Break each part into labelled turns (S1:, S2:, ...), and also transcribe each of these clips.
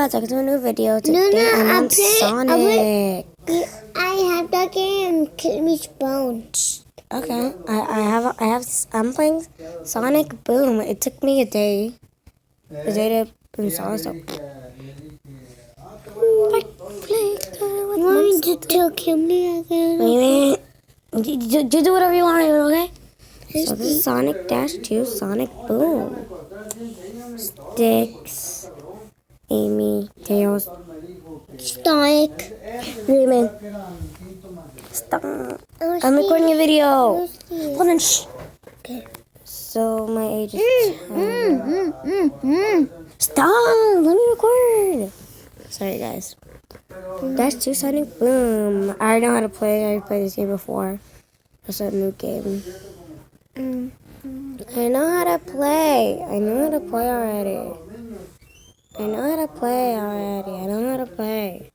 S1: guys, welcome to a new video. Today I'm on Sonic.
S2: I have that game. Kill me bones.
S1: Okay, I'm playing Sonic Boom. It took me a day to install stuff.
S2: You want me to kill me again?
S1: You do whatever you want to do, okay? So this is Sonic Dash 2, Sonic Boom. Sticks, Amy, Tails,
S2: Sonic.
S1: Dreaming. Stop. I'm recording a video. Hold on, shh.
S2: Okay.
S1: So my age is 10. Stop! Let me record. Sorry, guys. Dash 2 Sonic Boom. I already know how to play. I played this game before. It's a new game. I know how to play. I know how to play already. I know how to play already. I know how to play.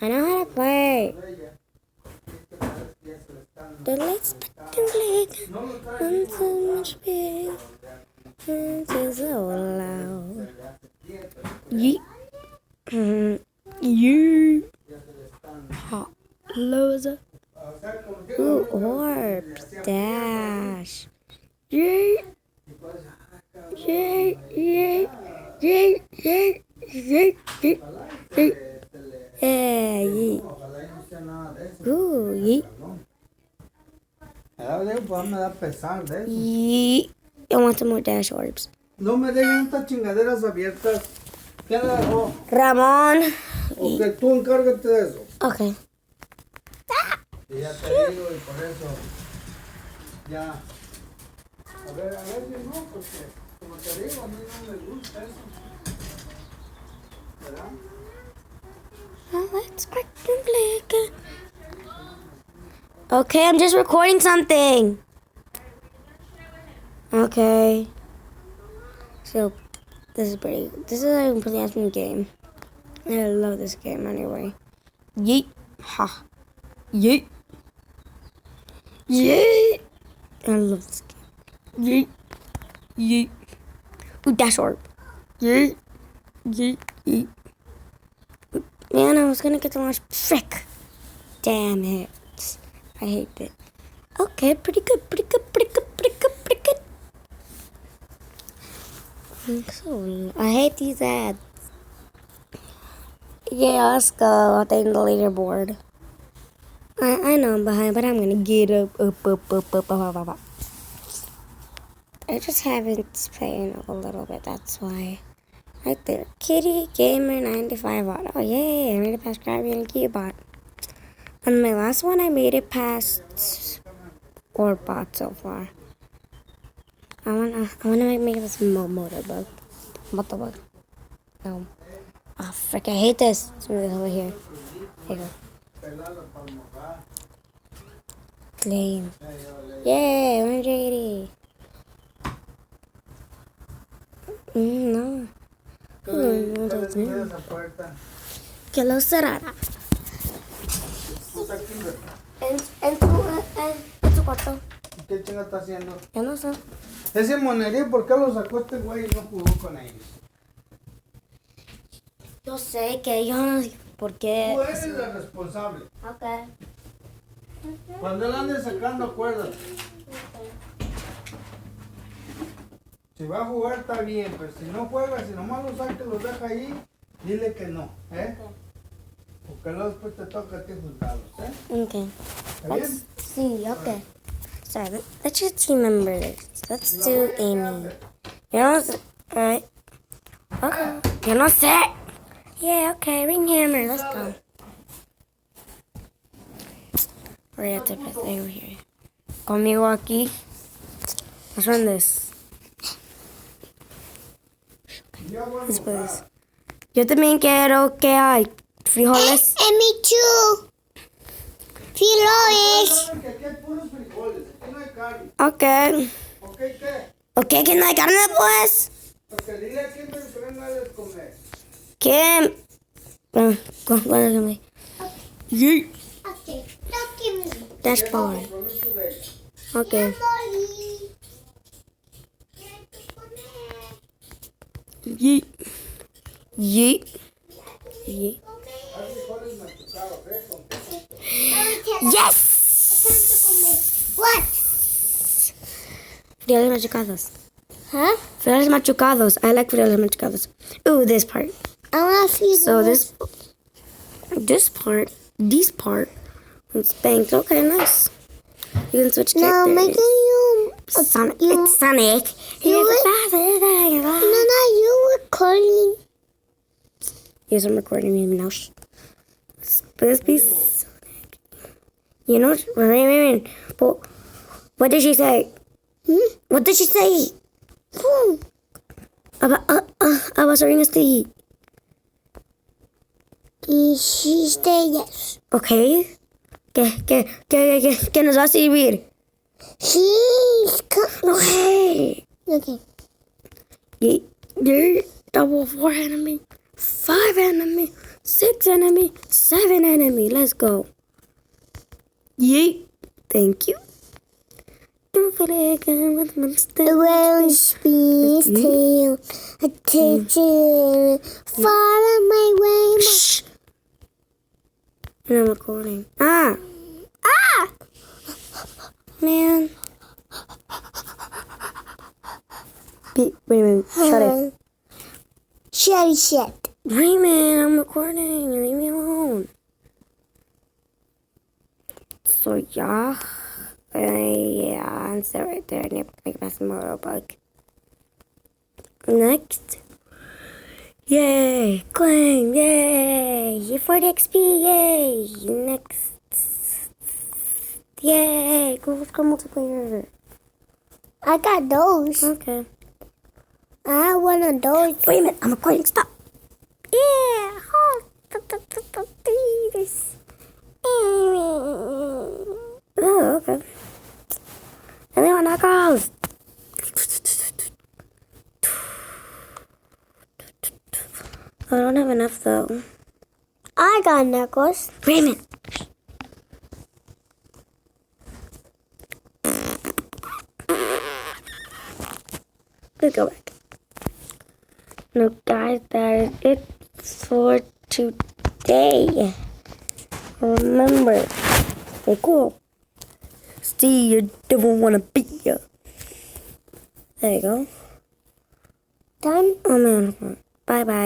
S1: I know how to play. The lights blink on so much big. It's so loud. Yeet. You. Hot loser. Ooh, orbs. Dash. Yay. Yay. Yay. Yay. Yay. Yay. Yay. Yeah, yeet. Ooh, yeet. Yeet. I want some more dash orbs.
S3: No me dejen estas chingaderas abiertas. ¿Quién la dejó?
S1: Ramón.
S3: Ok, tú encárgate de eso.
S1: Okay.
S3: Y ya te digo, y por eso. Ya. A ver si no, porque como te digo, a mí no me gusta eso. ¿Verdad?
S1: Let's crack and click. Okay, I'm just recording something. Okay. So, this is a pretty awesome game. I love this game anyway. Yeet. Ha. Yeet. Yeet. I love this game. Yeet. Yeet. Ooh, dash orb. Yeet. Yeet. Yeet. Man, I was gonna get the launch. Frick. Damn it. I hate it. Okay, pretty good, pretty good, pretty good, pretty good, pretty good. So, I hate these ads. Yeah, let's go. I'll take the leaderboard. I know I'm behind, but I'm gonna get up. I just haven't played a little bit, that's why. Right there. Kitty Gamer 95 Auto. Oh, yay, I made it past Gravity and Keyboard. On my last one, I made it past Orbot so far. I wanna make this motorbug. Motorbug. No. Oh, frick, I hate this. Let's move this over here. There you go. Claim. Yay, 180. No. Que lo cerrara. En tu cuarto.
S3: ¿Qué chinga está haciendo?
S1: Yo no sé.
S3: Ese monerío, ¿por qué lo sacó este güey y no jugó con ellos?
S1: Yo sé que yo no sé por qué.
S3: Tú eres el responsable.
S1: Ok.
S3: Cuando él ande sacando, acuérdate. Si va a jugar está bien, pero si no juega, si nomás lo saca y los deja ahí, dile que no, ¿eh? Porque luego después te toca a ti juzgarlos, ¿eh?
S1: Okay.
S3: ¿Está bien?
S1: Sí, okay. Sorry, let's just remember this. Let's do Amy. You know, alright. Okay. You know, set. Yeah, okay, ring hammer, let's go. We're at the best over here. Conmigo aquí. Let's run this. Después. Yo también quiero que hay frijoles.
S2: And me too. Frijoles.
S3: Que aquí hay puros frijoles, aquí no hay carne.
S1: Ok.
S3: ¿Ok qué?
S1: Ok, que no hay carne, pues.
S3: Porque dile a quién que venga a comer.
S1: ¿Quién? Bueno, ¿cuándo?
S2: Okay, don't give me.
S1: That's fine. Okay. Yeet. Yeet. Yeet. Yes!
S2: What?
S1: Frijoles machucados.
S2: Huh?
S1: Frijoles machucados. I like frijoles machucados. Ooh, this part.
S2: I want to feed
S1: So this part, is banked. Okay, nice. You can switch
S2: No,
S1: characters.
S2: making you.
S1: Sonic.
S2: you-
S1: It's Sonic.
S2: you
S1: He's
S2: would-
S1: faster than
S2: No, you recording.
S1: Yes, I'm recording me now. This piece. You know, wait. But what did she say? What did she say? I was ring the.
S2: She said yes.
S1: Okay. ¿Qué nos va a servir?
S2: She's
S1: Okay.
S2: okay.
S1: You're double 4 enemy, 5 enemy, 6 enemy, 7 enemy. Let's go. Yeet. Thank you. Don't forget with monster.
S2: Around speed's tail, attention, follow my way.
S1: Shh. And I'm recording. Ah! Man. Wait a minute. Shut it.
S2: Shut.
S1: Wait a minute. I'm recording. Leave me alone. So, yeah. Yeah, and so right there. I need to make my small bug. Next. Yay! Claim! Yay! 40 XP! Yay! Next. Yay! Go multiplayer.
S2: I got those.
S1: Okay.
S2: I have one of those.
S1: Wait a minute. I'm recording. Stop. Yeah! This. Oh, okay. And then when I goes. I don't have enough though.
S2: I got knuckles.
S1: Wait a minute. Let's go back. No, guys, that is it for today. Remember, stay cool. See, you don't want to beat you. There you go.
S2: Done.
S1: Oh man. Bye bye.